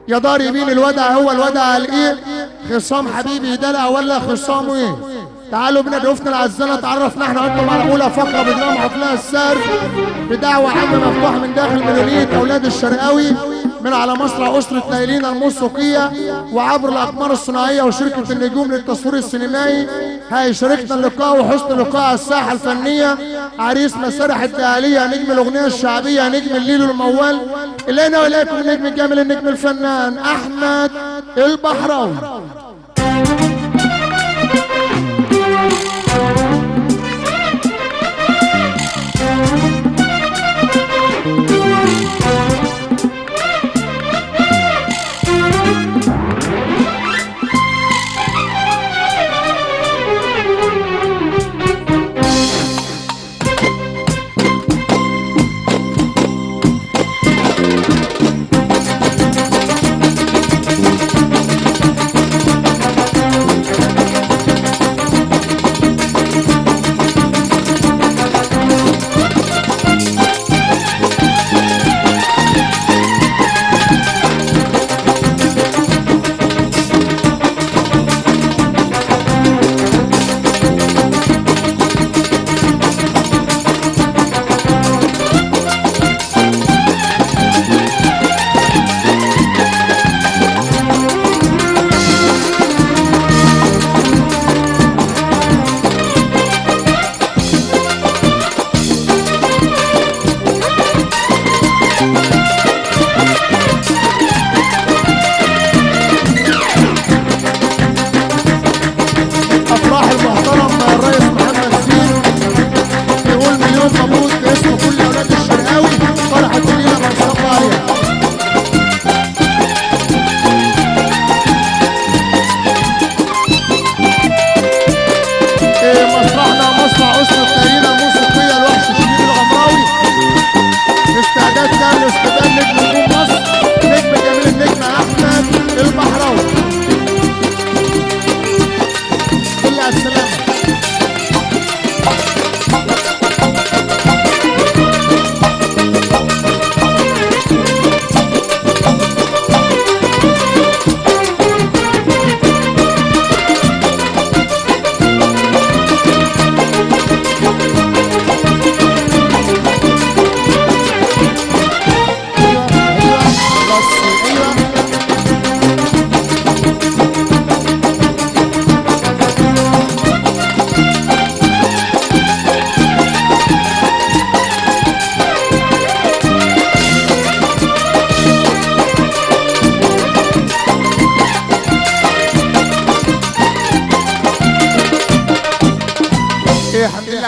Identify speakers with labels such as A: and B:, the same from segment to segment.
A: يا دار يمين الودع هو الودع على الايه؟ خصام حبيبي دلع ولا خصامه ايه؟ تعالوا بنا ضيوفنا العزانه تعرفنا احنا انتم على اولى فقره بدراما حفلها السر بدعوه عامه مفتوحه من داخل مليونيه اولاد الشرقاوي من على مسرح اسره نايلينا الموسيقيه وعبر الاقمار الصناعيه وشركه النجوم للتصوير السينمائي. هيشاركنا اللقاء وحسن اللقاء على الساحه الفنيه عريس مسارح الدهاليه نجم الاغنيه الشعبيه نجم الليل الموال. الينا واليكم النجم الجامل النجم الفنان احمد البحراوي.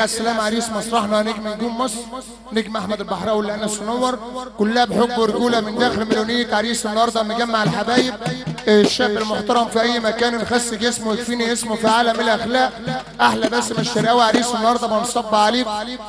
A: السلام عريس مسرحنا نجم نجوم مصر نجم احمد البحراوي اللي انا سنور كلها بحب ورجوله من داخل مليونيه عريس النهارده مجمع الحبايب الشاب المحترم في اي مكان نخس جسمه يكفيني اسمه في عالم الاخلاق احلى باسم الشرقاوي عريس النهارده بنصب عليه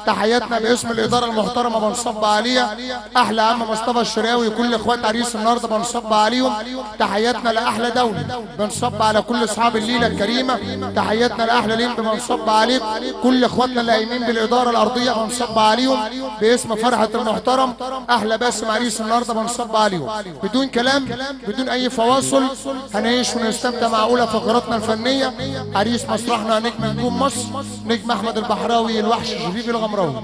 A: تحياتنا باسم الاداره المحترمه بنصب عليها احلى عم مصطفى الشرقاوي كل اخوات عريس النهارده بنصب عليهم تحياتنا لاحلى دوله بنصب على كل اصحاب الليله الكريمه تحياتنا لاحلى لين بنصب عليك كل اخواتنا اللي قايمين بالاداره الارضيه بنصب عليهم باسم فرحه المحترم احلى باسم عريس النهارده بنصب عليهم بدون كلام بدون اي فواصل هنعيش ونستمتع مع اولى فقراتنا الفنيه عريس مسرحنا نجم نجوم مصر نجم احمد البحراوي الوحش شريف الغمراوي.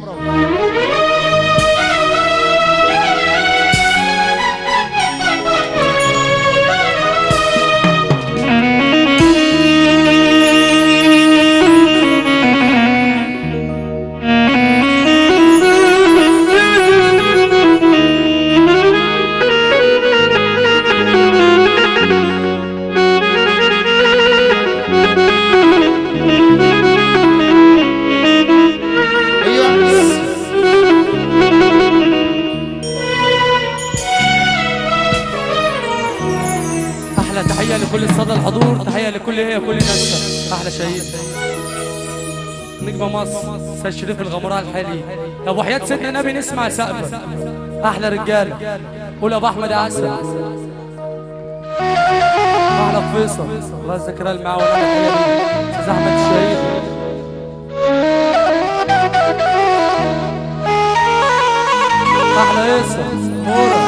B: تحية لكل الصدى الحضور تحية لكل كل الناس احلى شهيد نجم مصر سيد شريف الغمراء الحالي يا ابو حياة سيدنا النبي نسمع سقفه احلى رجاله قول ابو احمد عسل احلى فيصل الله يذكرها المعاون استاذ احمد الشهيد احلى يسر مورا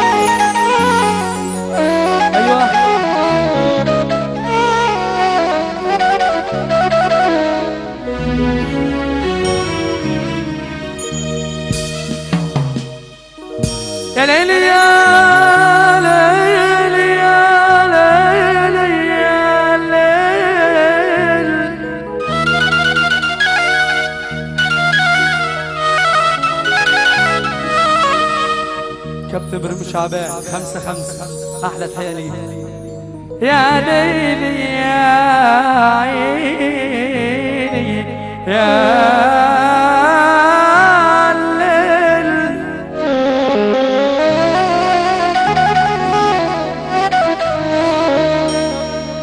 B: ايوه شعبان 5/5 احلى تحيه ليه. يا ليلي يا عيني يا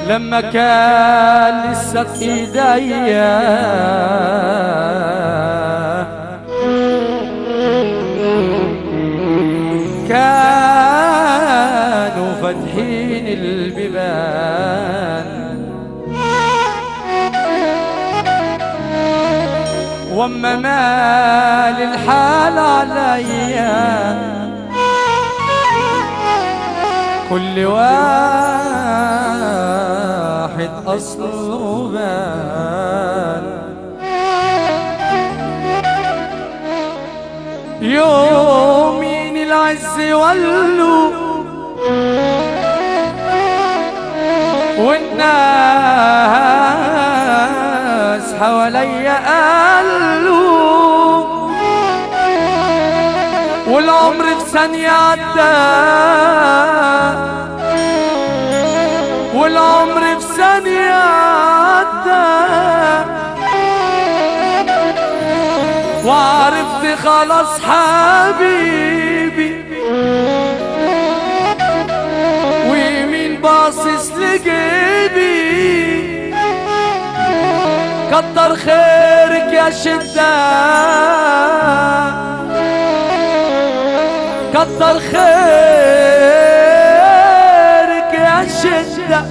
B: لما كان لسه في ايديا كانوا فاتحين البيبان واما مال الحال عليا كل واحد أصله بان يومين العز ولوا والناس حواليا قالوا والعمر في ثانية عدى والعمر في ثانية عدى وعرفت خلاص حبيبي ويمين باصص لجيبي كتر خيرك يا شدة كتر خيرك يا شدة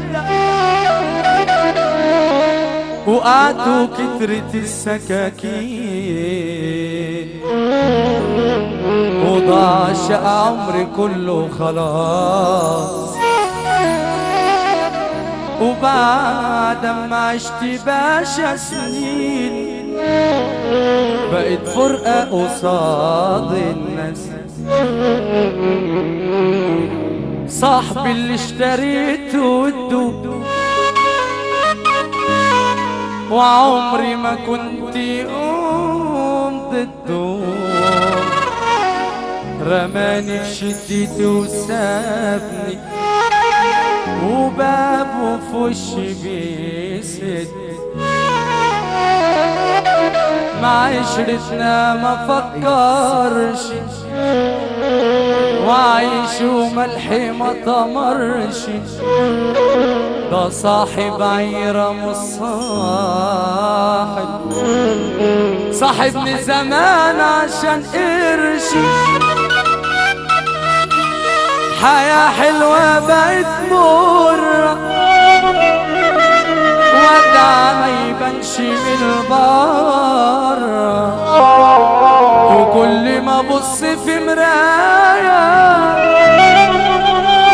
B: وقعدوا كترة السكاكين وضاع شقى عمري كله خلاص وبعد ما عشت باشا سنين بقيت فرقة قصاد الناس صاحبي اللي اشتريته والدوب وعمري ما كنت قوم ضده رماني في شدتي وسابني وبابه في وشي بيسد مع عشرتنا ما فكرش وعيش وملحي ما طمرش ده صاحب عيرة مش صاحبني زمان عشان قرشي حياة حلوة بقت مرة ودع ما يبانش من بره وكل ما ابص في مراية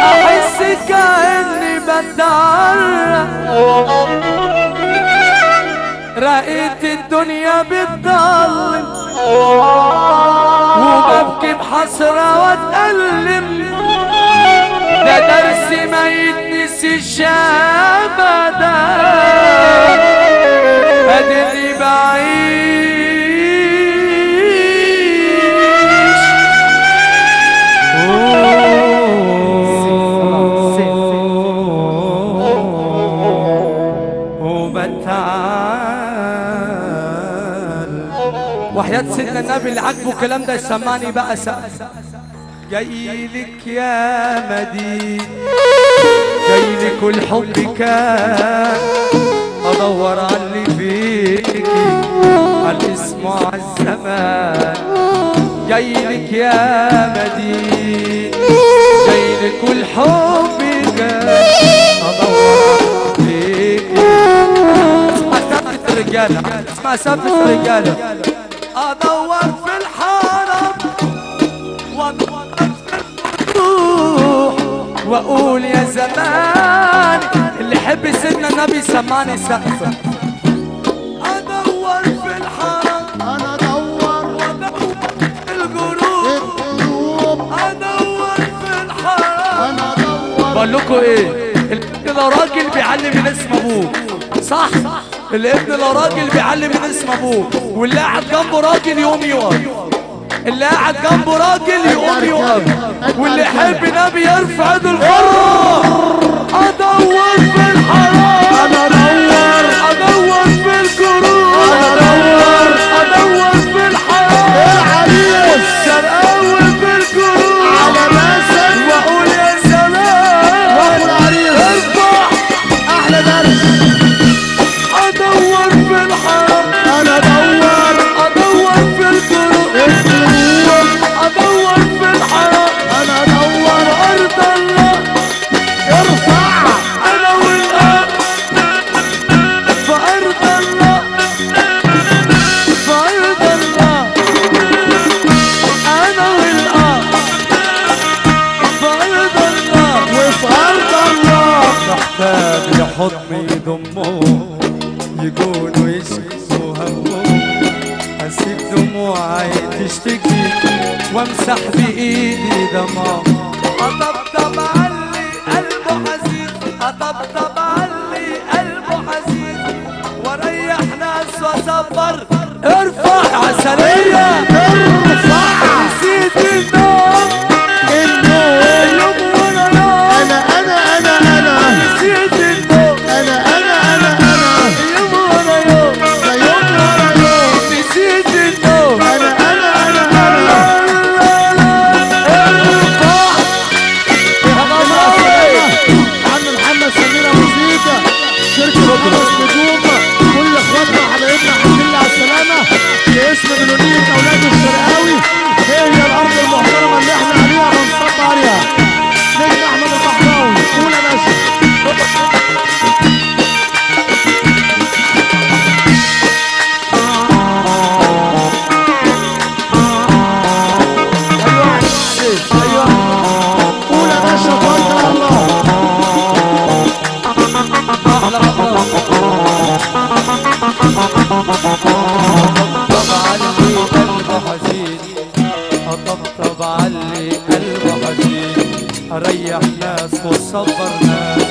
B: احس كأني بتعرق رأيت الدنيا بتضلم وببكي بحسرة واتألم ده درس ما يتنسيش ابدا اديني بعيش وبتعال وحياة سيدنا النبي اللي عاجبه الكلام ده يسمعني بقى سقف جايلك يا مدين جايلك والحب كان ادور على اللي فيكي على الاسم وعلى الزمان جايلك يا مدين جايلك والحب كان ادور على اللي فيكي اسمع سقفة الرجالة اسمع سقفة الرجالة ادور في الحرم واقول يا زمان اللي يحب سيدنا النبي سمعني سقفه ادور في الحرم
A: انا ادور
B: وادور في الجروب ادور في الحرم
A: انا ادور
B: بقول لكم ايه الابن لو راجل بيعلم من اسم ابوه صح الابن لو راجل بيعلم من اسم ابوه واللي قاعد جنبه راجل يقوم يقف اللي قاعد جنبه راجل يقوم يقف، واللي يحب نبي يرفع ايده لفوق. ادور في الحرام،
A: انا
B: ادور في الكروب، ادور في الحرام.
A: العريس
B: شرقاوي في الكروب
A: على ماسك
B: واقول يا سلام.
A: وابو العريس
B: ارفع
A: احلى درس.
B: ادور في الحرام،
A: انا
B: ادور في الكروب، ادور في الحرام.
A: انا ادور
B: ارض الله
A: ارفع
B: انا والاب في ارض الله، في ارض الله انا والاب في ارض الله.
A: وفي ارض الله
B: محتاج لحضن يضمه، يكونوا يشكوا همه، اسيب دموعي تشتكي وامسح بايدي دمعه. اطبطب علي قلبه حزين، اطبطب علي قلبه حزين، واريح ناس واصبر. ارفع عسلية،
A: ارفع
B: نسيت النوم
A: النوم.
B: يوم ورا يوم،
A: انا
B: نسيت النوم
A: انا
B: يوم ورا يوم،
A: ده يوم ورا يوم.
B: نسيت النوم.
A: انا عم محمد سمير ابو زيدة، شركة خمس نجوم، كل اخواتنا وحبايبنا الحمد لله على السلامة. باسم مليونية اولاد الشرقاوي، هي الارض المحترمة اللي احنا عليها هنصب عليها. نجم احمد البحراوي، قول يا باشا.
B: ايوه
A: قول يا باشا توكل على الله.
B: احلى مطلب. اطبطب علي قلبه حزين، اطبطب علي قلبه حزين، اريح ناس واصبر ناس،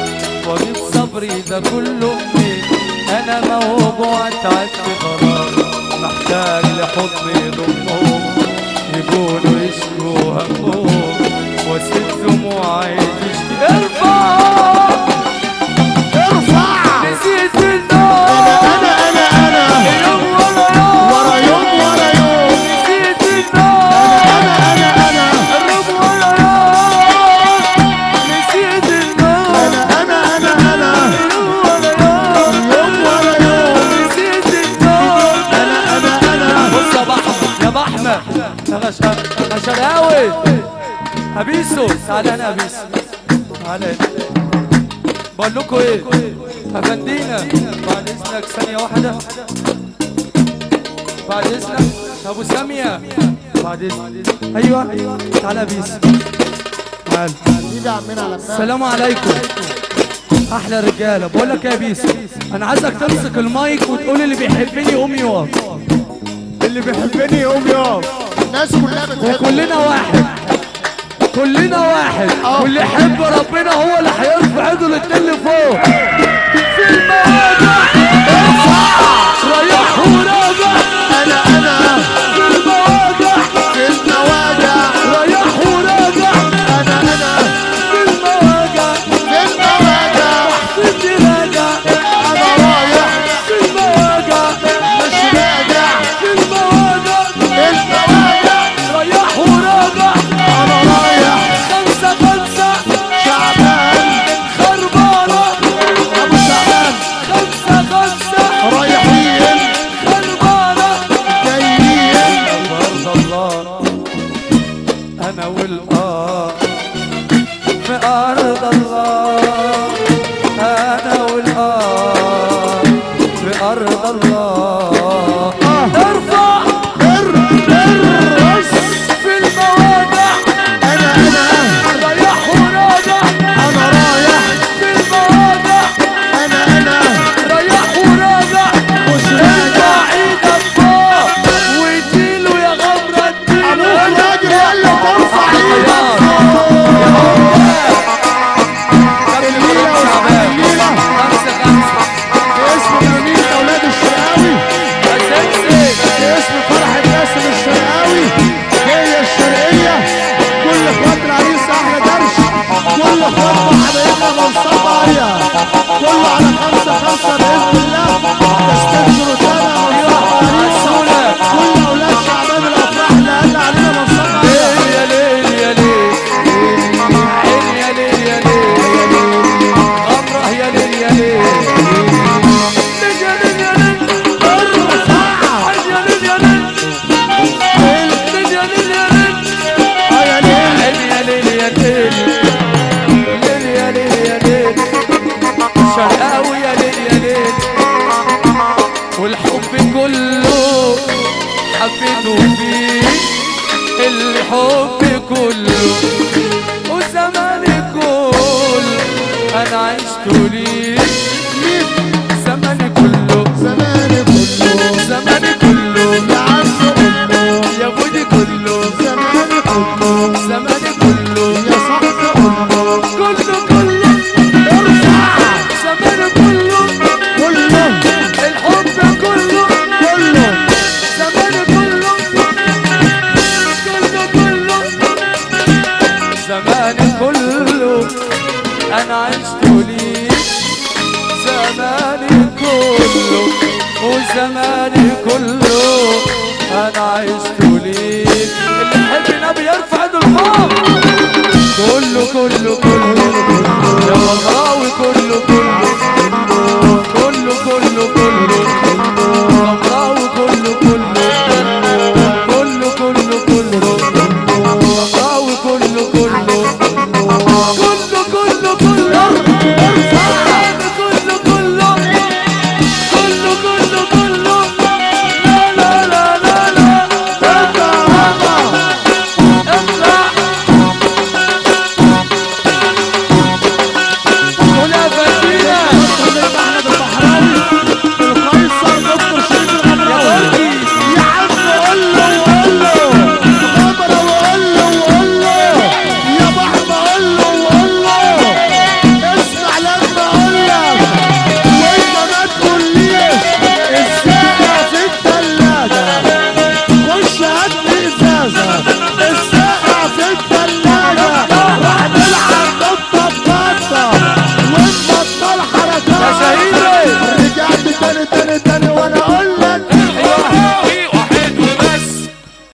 B: واجيب صبري ده كله منين؟ انا موجوع تعبت خلاص، محتاج لحضن يضمهم، يكونوا يشكوا همهم، واسيب دموعي تشكي. ارفع نسيت النوم
A: انا
B: يوم ورا يوم،
A: ورا يوم ورا يوم.
B: نسيت النوم
A: انا
B: اليوم ورا يوم، نسيت النوم
A: انا
B: اليوم ورا يوم،
A: يوم ورا يوم.
B: نسيت النوم.
A: انا
B: بص يا بحمد، يا بحمد يا شرقاوي، ابيسو تعالى هنا يا ابيسو، تعالى هنا. بقول لكم ايه افندينا، بعد اذنك ثانيه واحده، بعد اذنك ابو ساميه، بعد اذنك. ايوه تعالى يا بيسو، تعالى.
A: حبيبي عمنا على الناس.
B: السلام عليكم احلى رجاله. بقول لك يا بيسو، انا عايزك تمسك المايك وتقول اللي بيحبني يقوم يقف.
A: اللي بيحبني يقوم يقف. الناس كلها بتحب.
B: وكلنا واحد، كلنا واحد، واللي يحب ربنا هو اللي هيرفع ايده الاتنين لفوق. في المواجع ريح وراجع،
A: انا
B: في المواجع
A: في المواجع.
B: ريح وراجع،
A: انا
B: في المواجع
A: في المواجع.
B: سيدي راجع،
A: انا رايح
B: في المواجع
A: مش راجع.
B: في المواجع
A: المواجع
B: ريح وراجع.
A: انا رايح
B: خمسة
A: شعبان
B: خربانة
A: يطلع حبايبنا منصبة كله على 5/5 بإذن الله. تستبشروا تاني يا منصبة كل أولاد شعبان الأفراح اللي قال علينا منصبة.
B: يا ليل يا ليل عين يا ليل يا ليل غمره يا ليل يا ليل يا ليل يا ليل يا ليل يا ليل يا ليل يا ليل يا ليل يا ليل شرقاوي يا ليل يا ليل والحب كله حبيته فيك الحب كله وزماني كله انا عشت ليك زماني كله
A: زماني كله
B: زماني كله
A: يا عز كله
B: يا بودي كله
A: زماني كله
B: زماني كله
A: يا صاحبي كله
B: كله
A: ارفع
B: زماني كله
A: كله
B: الحب كله زماني كله زماني كله انا عشت ليك زماني كله وزماني كله انا عشت ليك اللي يحب النبي يرفع ايده لفوق كله